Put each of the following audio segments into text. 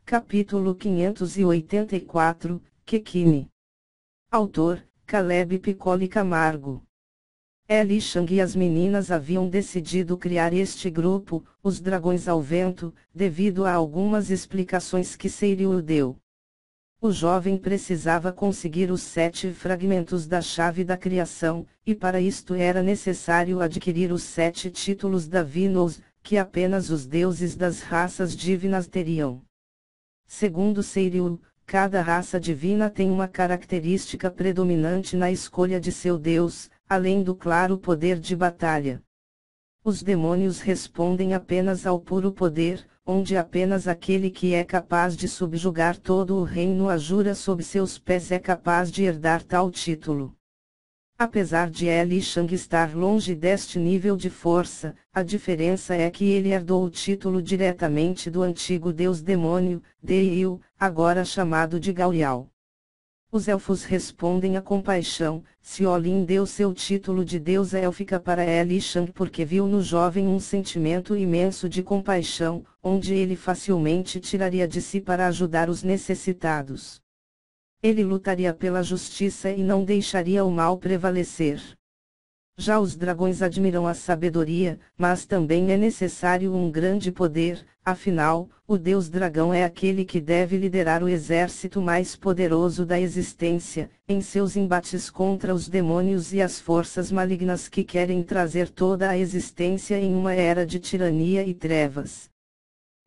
Capítulo 584, Kekini. Autor, Caleb Piccoli Camargo. Li Shang e as meninas haviam decidido criar este grupo, os Dragões ao Vento, devido a algumas explicações que Seiryu deu. O jovem precisava conseguir os 7 fragmentos da chave da criação, e para isto era necessário adquirir os 7 títulos da Vinous, que apenas os deuses das raças divinas teriam. Segundo Seiryu, cada raça divina tem uma característica predominante na escolha de seu deus, além do claro poder de batalha. Os demônios respondem apenas ao puro poder, onde apenas aquele que é capaz de subjugar todo o reino Ajura sob seus pés é capaz de herdar tal título. Apesar de Li Shang estar longe deste nível de força, a diferença é que ele herdou o título diretamente do antigo deus demônio, Deiyu, agora chamado de Gaoyao. Os elfos respondem a compaixão. Xiaolin deu seu título de deusa élfica para Li Shang porque viu no jovem um sentimento imenso de compaixão, onde ele facilmente tiraria de si para ajudar os necessitados. Ele lutaria pela justiça e não deixaria o mal prevalecer. Já os dragões admiram a sabedoria, mas também é necessário um grande poder, afinal, o deus dragão é aquele que deve liderar o exército mais poderoso da existência, em seus embates contra os demônios e as forças malignas que querem trazer toda a existência em uma era de tirania e trevas.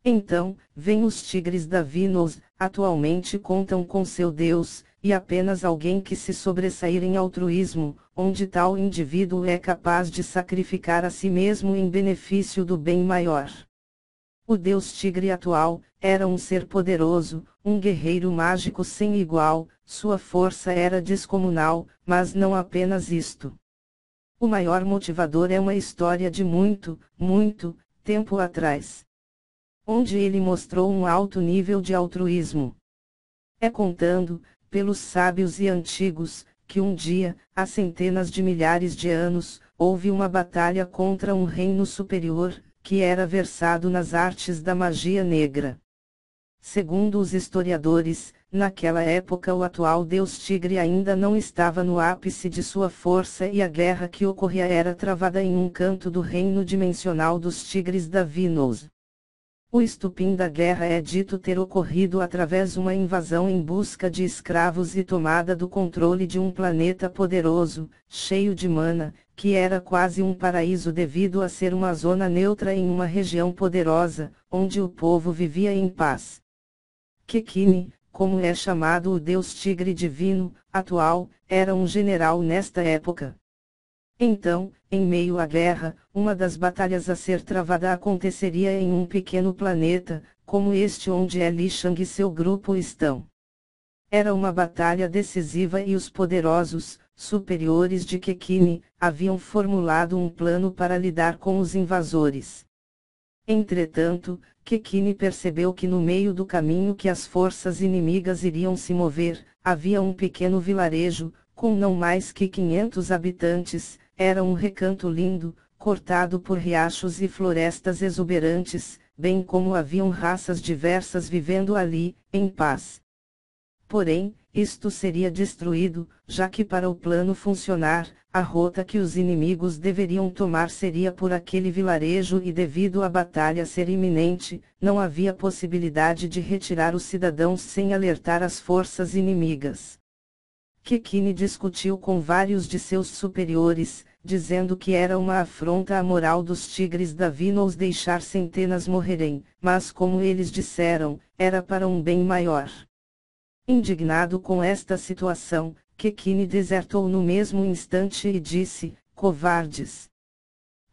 Então, vêm os tigres da Vinous, atualmente contam com seu deus, e apenas alguém que se sobressair em altruísmo, onde tal indivíduo é capaz de sacrificar a si mesmo em benefício do bem maior. O deus tigre atual, era um ser poderoso, um guerreiro mágico sem igual, sua força era descomunal, mas não apenas isto. O maior motivador é uma história de muito tempo atrás, onde ele mostrou um alto nível de altruísmo. É contando, pelos sábios e antigos, que um dia, há centenas de milhares de anos, houve uma batalha contra um reino superior, que era versado nas artes da magia negra. Segundo os historiadores, naquela época o atual deus tigre ainda não estava no ápice de sua força e a guerra que ocorria era travada em um canto do reino dimensional dos tigres da Vinous. O estupim da guerra é dito ter ocorrido através de uma invasão em busca de escravos e tomada do controle de um planeta poderoso, cheio de mana, que era quase um paraíso devido a ser uma zona neutra em uma região poderosa, onde o povo vivia em paz. Kekini, como é chamado o deus tigre divino, atual, era um general nesta época. Então, em meio à guerra, uma das batalhas a ser travada aconteceria em um pequeno planeta, como este onde Li Shang e seu grupo estão. Era uma batalha decisiva e os poderosos, superiores de Kekini, haviam formulado um plano para lidar com os invasores. Entretanto, Kekini percebeu que no meio do caminho que as forças inimigas iriam se mover, havia um pequeno vilarejo, com não mais que 500 habitantes. Era um recanto lindo, cortado por riachos e florestas exuberantes, bem como haviam raças diversas vivendo ali, em paz. Porém, isto seria destruído, já que para o plano funcionar, a rota que os inimigos deveriam tomar seria por aquele vilarejo e devido à batalha ser iminente, não havia possibilidade de retirar os cidadãos sem alertar as forças inimigas. Kekini discutiu com vários de seus superiores, dizendo que era uma afronta à moral dos tigres da Vinous deixar centenas morrerem, mas como eles disseram, era para um bem maior. Indignado com esta situação, Kekini desertou no mesmo instante e disse: covardes!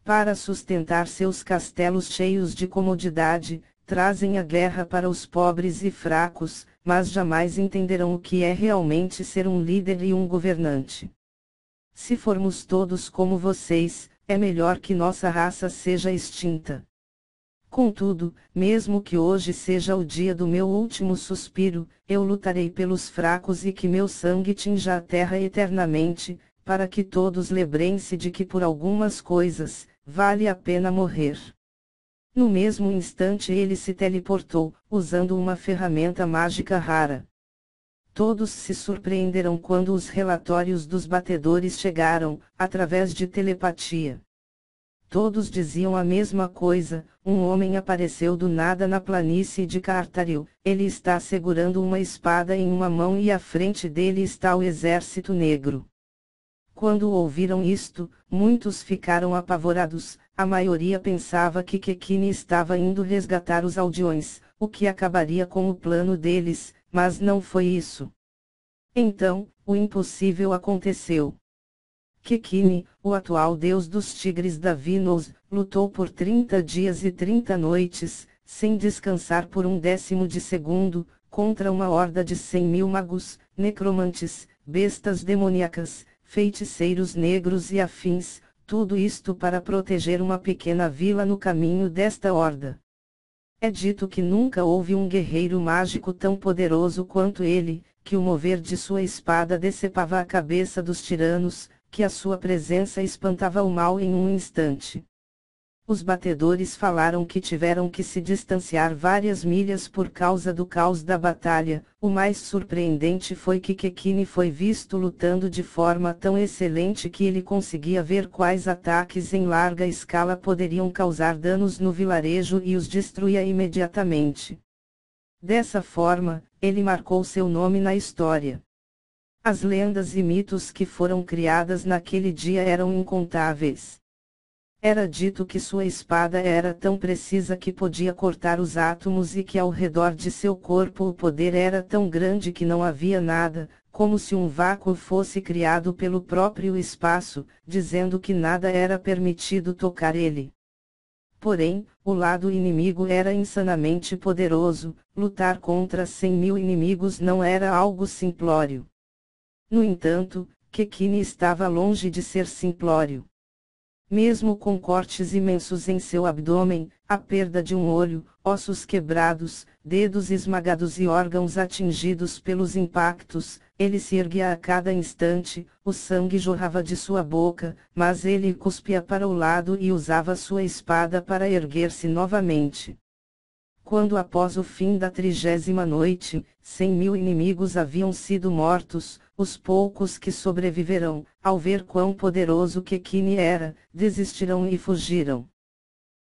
Para sustentar seus castelos cheios de comodidade, trazem a guerra para os pobres e fracos, mas jamais entenderão o que é realmente ser um líder e um governante. Se formos todos como vocês, é melhor que nossa raça seja extinta. Contudo, mesmo que hoje seja o dia do meu último suspiro, eu lutarei pelos fracos e que meu sangue tinja a terra eternamente, para que todos lembrem-se de que por algumas coisas, vale a pena morrer. No mesmo instante ele se teleportou, usando uma ferramenta mágica rara. Todos se surpreenderam quando os relatórios dos batedores chegaram, através de telepatia. Todos diziam a mesma coisa: um homem apareceu do nada na planície de Cartaril, ele está segurando uma espada em uma mão e à frente dele está o exército negro. Quando ouviram isto, muitos ficaram apavorados, a maioria pensava que Kekini estava indo resgatar os aldeões, o que acabaria com o plano deles, mas não foi isso. Então, o impossível aconteceu. Kekini, o atual deus dos tigres da Vinous, lutou por 30 dias e 30 noites, sem descansar por um décimo de segundo, contra uma horda de 100.000 magos, necromantes, bestas demoníacas, feiticeiros negros e afins, tudo isto para proteger uma pequena vila no caminho desta horda. É dito que nunca houve um guerreiro mágico tão poderoso quanto ele, que o mover de sua espada decepava a cabeça dos tiranos, que a sua presença espantava o mal em um instante. Os batedores falaram que tiveram que se distanciar várias milhas por causa do caos da batalha. O mais surpreendente foi que Kekini foi visto lutando de forma tão excelente que ele conseguia ver quais ataques em larga escala poderiam causar danos no vilarejo e os destruía imediatamente. Dessa forma, ele marcou seu nome na história. As lendas e mitos que foram criadas naquele dia eram incontáveis. Era dito que sua espada era tão precisa que podia cortar os átomos e que ao redor de seu corpo o poder era tão grande que não havia nada, como se um vácuo fosse criado pelo próprio espaço, dizendo que nada era permitido tocar ele. Porém, o lado inimigo era insanamente poderoso, lutar contra 100.000 inimigos não era algo simplório. No entanto, Kekini estava longe de ser simplório. Mesmo com cortes imensos em seu abdômen, a perda de um olho, ossos quebrados, dedos esmagados e órgãos atingidos pelos impactos, ele se erguia a cada instante, o sangue jorrava de sua boca, mas ele cuspia para o lado e usava sua espada para erguer-se novamente. Quando após o fim da 30ª noite, 100.000 inimigos haviam sido mortos, os poucos que sobreviverão, ao ver quão poderoso Kekini era, desistirão e fugiram.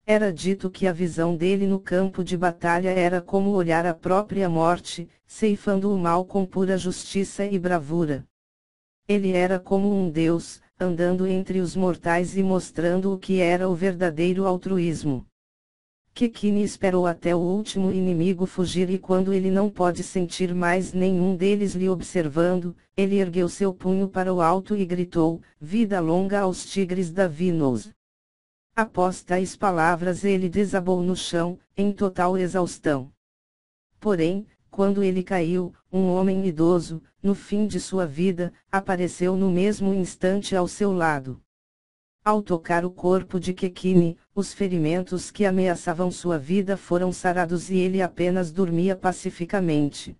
Era dito que a visão dele no campo de batalha era como olhar a própria morte, ceifando o mal com pura justiça e bravura. Ele era como um deus, andando entre os mortais e mostrando o que era o verdadeiro altruísmo. Kekini esperou até o último inimigo fugir e quando ele não pôde sentir mais nenhum deles lhe observando, ele ergueu seu punho para o alto e gritou: "Vida longa aos tigres da Vinous!" Após tais palavras ele desabou no chão, em total exaustão. Porém, quando ele caiu, um homem idoso, no fim de sua vida, apareceu no mesmo instante ao seu lado. Ao tocar o corpo de Kekini, os ferimentos que ameaçavam sua vida foram sarados e ele apenas dormia pacificamente.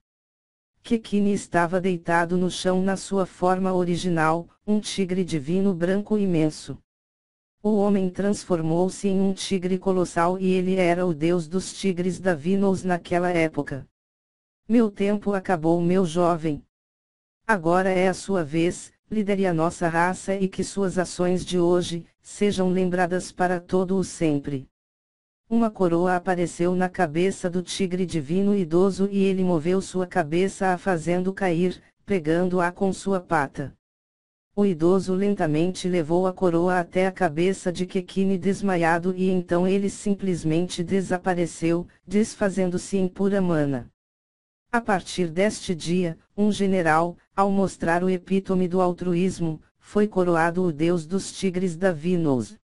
Kekini estava deitado no chão na sua forma original, um tigre divino branco imenso. O homem transformou-se em um tigre colossal e ele era o deus dos tigres da Vinous naquela época. Meu tempo acabou, meu jovem. Agora é a sua vez. Lidere a nossa raça e que suas ações de hoje sejam lembradas para todo o sempre. Uma coroa apareceu na cabeça do tigre divino idoso e ele moveu sua cabeça a fazendo cair, pegando-a com sua pata. O idoso lentamente levou a coroa até a cabeça de Kekini desmaiado e então ele simplesmente desapareceu, desfazendo-se em pura mana. A partir deste dia, um general, ao mostrar o epítome do altruísmo, foi coroado o deus dos tigres da Vinous.